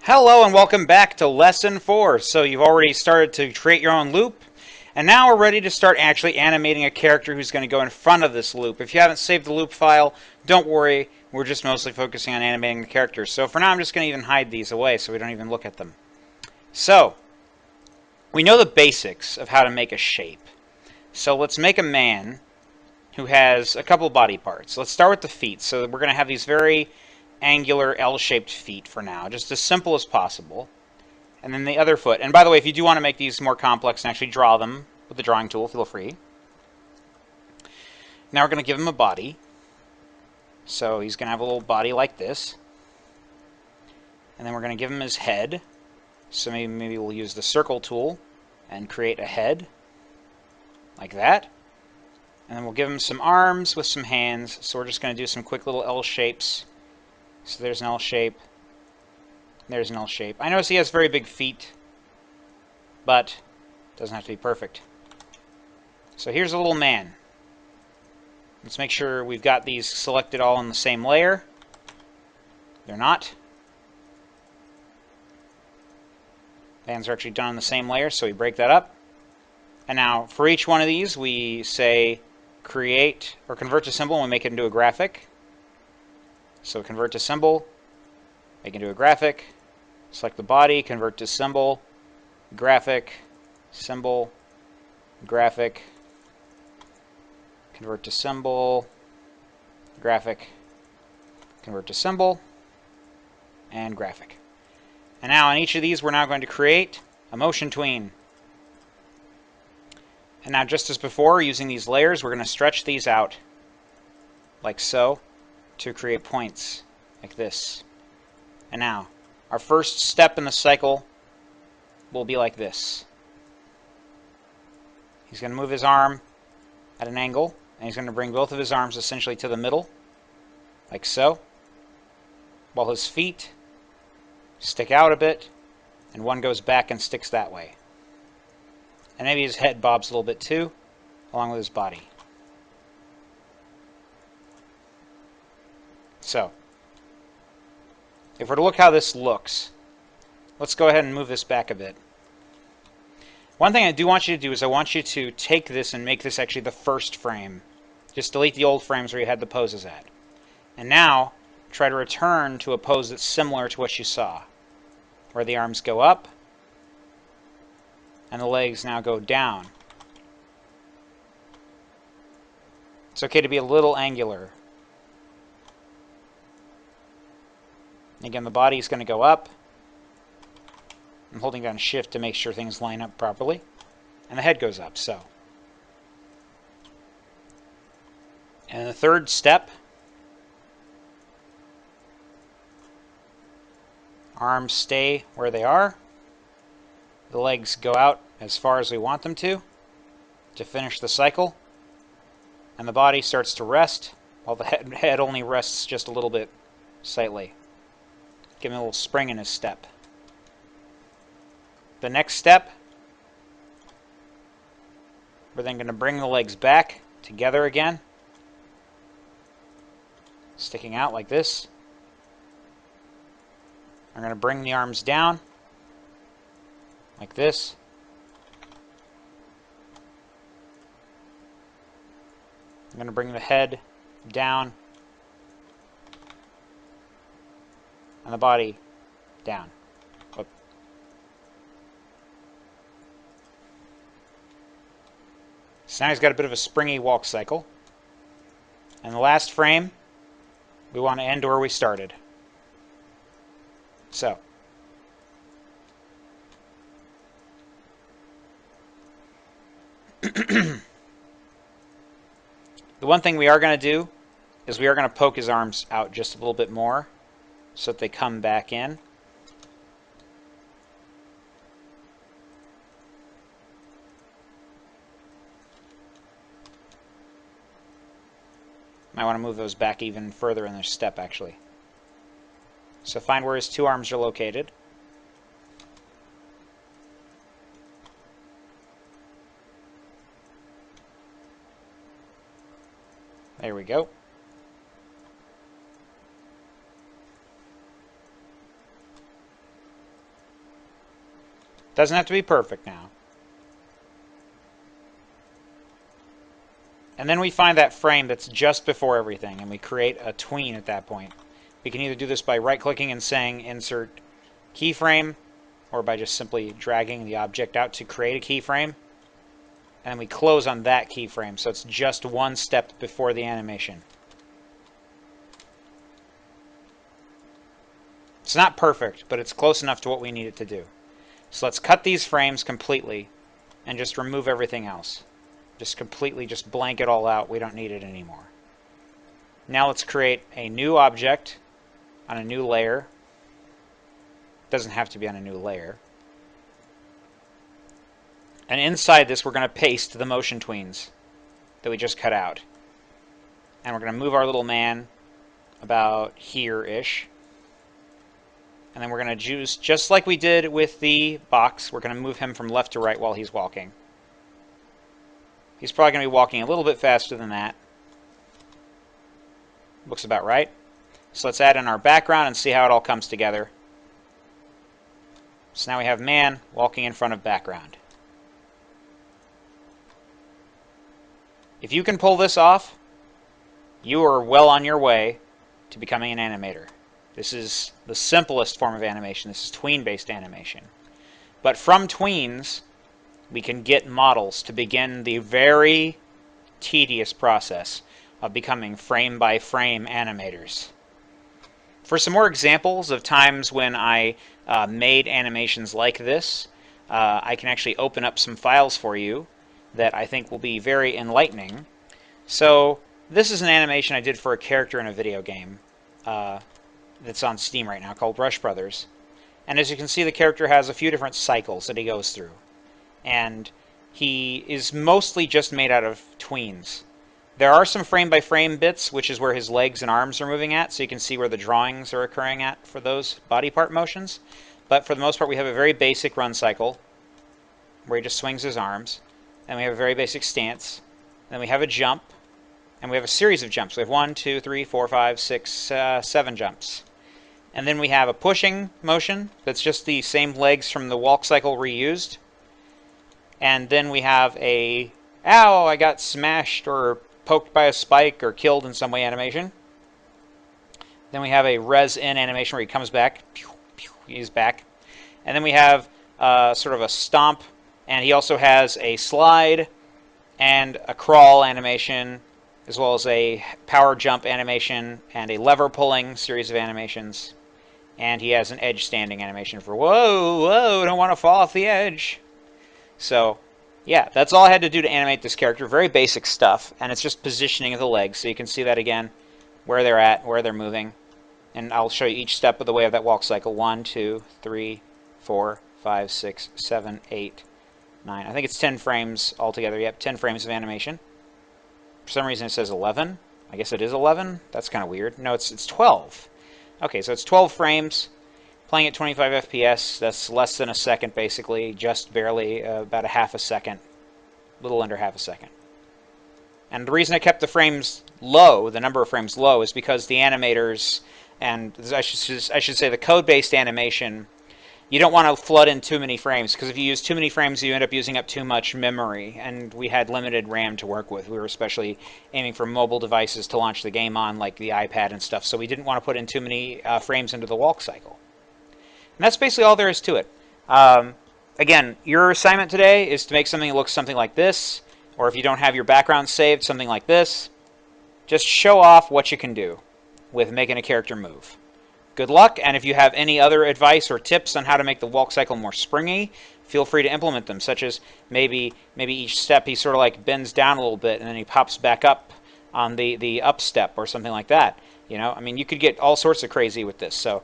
Hello and welcome back to Lesson 4. So you've already started to create your own loop, and now we're ready to start actually animating a character who's going to go in front of this loop. If you haven't saved the loop file, don't worry, we're just mostly focusing on animating the characters. So for now I'm just going to even hide these away so we don't even look at them. So, we know the basics of how to make a shape. So let's make a man who has a couple body parts. Let's start with the feet. So we're going to have these very angular L-shaped feet for now, just as simple as possible. And then the other foot. And by the way, if you do want to make these more complex and actually draw them with the drawing tool, feel free. Now we're going to give him a body. So he's going to have a little body like this. And then we're going to give him his head. So maybe we'll use the circle tool and create a head like that. And then we'll give him some arms with some hands. So we're just going to do some quick little L shapes. So there's an L shape. There's an L shape. I notice he has very big feet, but it doesn't have to be perfect. So here's a little man. Let's make sure we've got these selected all in the same layer. They're not. Hands are actually done on the same layer, so we break that up. And now for each one of these, we say create or convert to symbol and we make it into a graphic. So convert to symbol, make it into a graphic, select the body, convert to symbol, graphic, symbol, graphic, convert to symbol, graphic, convert to symbol, and graphic. And now on each of these we're now going to create a motion tween. And now just as before, using these layers, we're going to stretch these out like so, to create points like this. And now, our first step in the cycle will be like this. He's going to move his arm at an angle, and he's going to bring both of his arms essentially to the middle, like so, while his feet stick out a bit, and one goes back and sticks that way. And maybe his head bobs a little bit too, along with his body. So, if we're to look how this looks, let's go ahead and move this back a bit. One thing I do want you to do is I want you to take this and make this actually the first frame. Just delete the old frames where you had the poses at. And now, try to return to a pose that's similar to what you saw, where the arms go up, and the legs now go down. It's okay to be a little angular. Again, the body is going to go up. I'm holding down Shift to make sure things line up properly. And the head goes up, so. And the third step, arms stay where they are. The legs go out as far as we want them to finish the cycle. And the body starts to rest, while the head only rests just a little bit slightly. Give him a little spring in his step. The next step, we're then going to bring the legs back together again, sticking out like this. I'm going to bring the arms down, like this. I'm going to bring the head down, and the body down. Whoop. So now he's got a bit of a springy walk cycle. And the last frame, we want to end where we started. So, the one thing we are going to do is we are going to poke his arms out just a little bit more, so that they come back in. Might want to move those back even further in their step, actually. So find where his two arms are located. There we go. Doesn't have to be perfect now. And then we find that frame that's just before everything, and we create a tween at that point. We can either do this by right-clicking and saying Insert Keyframe, or by just simply dragging the object out to create a keyframe. And then we close on that keyframe, so it's just one step before the animation. It's not perfect, but it's close enough to what we need it to do. So let's cut these frames completely and just remove everything else. Just completely just blank it all out. We don't need it anymore. Now let's create a new object on a new layer. Doesn't have to be on a new layer. And inside this, we're going to paste the motion tweens that we just cut out. And we're going to move our little man about here-ish. And then we're going to choose, just like we did with the box, we're going to move him from left to right while he's walking. He's probably going to be walking a little bit faster than that. Looks about right. So let's add in our background and see how it all comes together. So now we have man walking in front of background. If you can pull this off, you are well on your way to becoming an animator. This is the simplest form of animation. This is tween-based animation. But from tweens, we can get models to begin the very tedious process of becoming frame-by-frame animators. For some more examples of times when I made animations like this, I can actually open up some files for you that I think will be very enlightening. So this is an animation I did for a character in a video game that's on Steam right now called Rush Brothers. And as you can see, the character has a few different cycles that he goes through. And he is mostly just made out of tweens. There are some frame-by-frame bits, which is where his legs and arms are moving at, so you can see where the drawings are occurring at for those body part motions. But for the most part, we have a very basic run cycle, where he just swings his arms. And we have a very basic stance. Then we have a jump, and we have a series of jumps. We have 1, 2, 3, 4, 5, 6, 7 jumps. And then we have a pushing motion that's just the same legs from the walk cycle reused. And then we have a, ow, I got smashed or poked by a spike or killed in some way animation. Then we have a res in animation where he comes back, pew, pew, he's back. And then we have sort of a stomp, and he also has a slide and a crawl animation, as well as a power jump animation and a lever pulling series of animations. And he has an edge standing animation for, whoa, whoa, don't want to fall off the edge. So, yeah, that's all I had to do to animate this character. Very basic stuff, and it's just positioning of the legs. So you can see that again, where they're at, where they're moving. And I'll show you each step of the way of that walk cycle. 1, 2, 3, 4, 5, 6, 7, 8, 9. I think it's 10 frames altogether. Yep, 10 frames of animation. For some reason it says 11. I guess it is 11. That's kind of weird. No, it's 12. Okay, so it's 12 frames. Playing at 25 FPS, that's less than a second basically, just barely, about a half a second, a little under half a second. And the reason I kept the frames low, the number of frames low, is because the animators, and I should say the code-based animation, you don't want to flood in too many frames, because if you use too many frames, you end up using up too much memory, and we had limited RAM to work with. We were especially aiming for mobile devices to launch the game on, like the iPad and stuff, so we didn't want to put in too many frames into the walk cycle. And that's basically all there is to it. Again, your assignment today is to make something that looks something like this, or if you don't have your background saved, something like this. Just show off what you can do with making a character move. Good luck, and if you have any other advice or tips on how to make the walk cycle more springy, feel free to implement them, such as maybe each step he sort of like bends down a little bit and then he pops back up on the up step or something like that. You know, I mean, you could get all sorts of crazy with this, so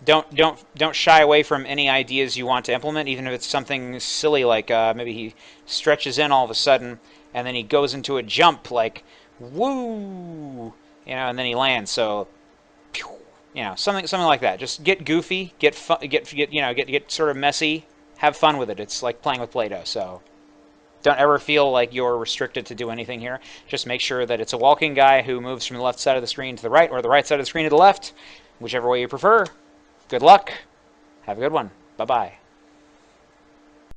don't shy away from any ideas you want to implement, even if it's something silly like maybe he stretches in all of a sudden and then he goes into a jump like woo, you know, and then he lands. So, you know, something like that. Just get goofy, get sort of messy, have fun with it. It's like playing with Play-Doh. So don't ever feel like you're restricted to do anything here. Just make sure that it's a walking guy who moves from the left side of the screen to the right, or the right side of the screen to the left, whichever way you prefer. Good luck. Have a good one. Bye-bye.